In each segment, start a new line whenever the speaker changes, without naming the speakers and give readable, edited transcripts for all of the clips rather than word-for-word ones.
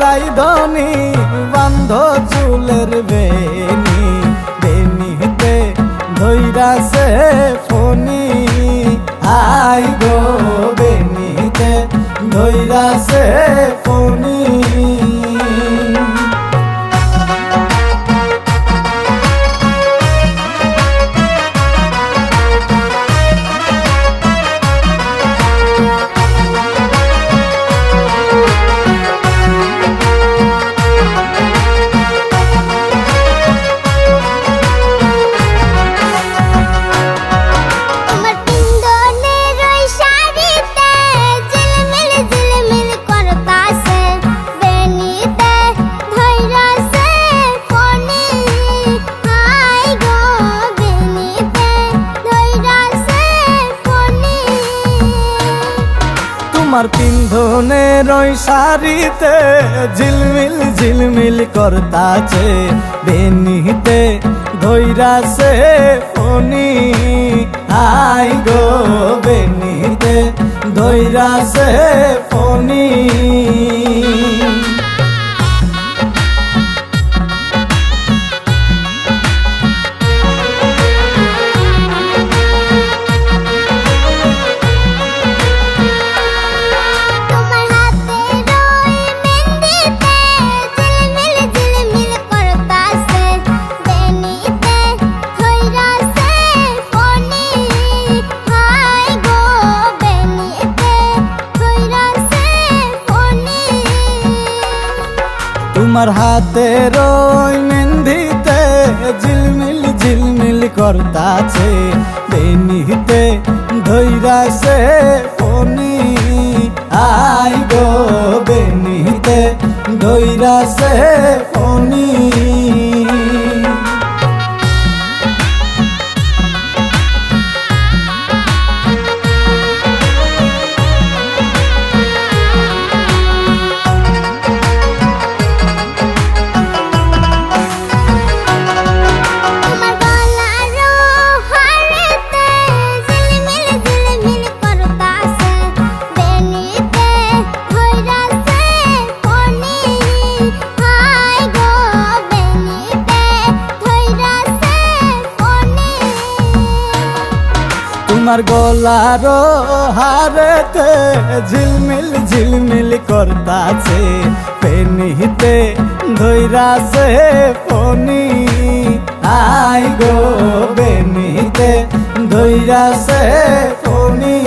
রাইধনি বান্ধ চুলের বেনি, বেনিতে ধৈরাছে Fani. I go বেনিতে ধৈরাছে Fani. তোমার পিন্ধনের ওই শাড়িতে ঝিলমিল ঝিলমিল করতাছে, বেনিতে ধৈরাছে ফনি। I go বেনিতে ধৈরাছে Fani. তোমার হাতের ওই মেহেন্দিতে ঝিলমিল ঝিলমিল করতাছে, বেনিতে ধৈরাছে ফনি। I go বেনিতে ধৈরাছে Fani. তোমার গলার হারেতে ঝিলমিল ঝিলমিল করতাছে, বেনিতে ধৈরাছে ফনি। I go বেনিতে ধৈরাছে Fani.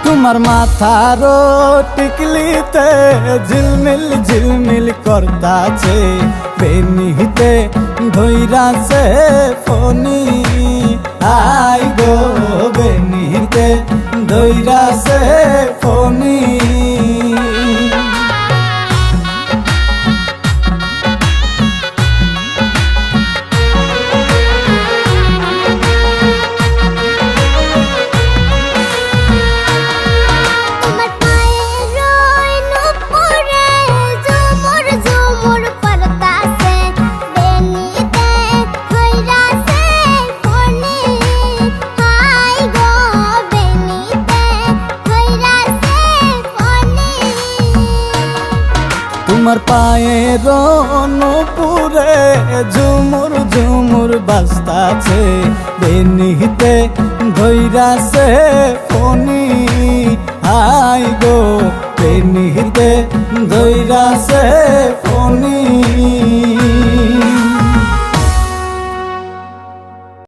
তোমার মাথার টিকলিতে ঝিলমিল ঝিলমিল করতাছে, বেনিতে ধৈরাছে ফনি। I go বেনিতে ধৈরাছে Fani. তোমার পায়ের নূপুরে ঝুমুর ঝুমুর বাজতাছে, বেনিতে ধৈরাছে ফনি। I go বেনিতে ধৈরাছে Fani.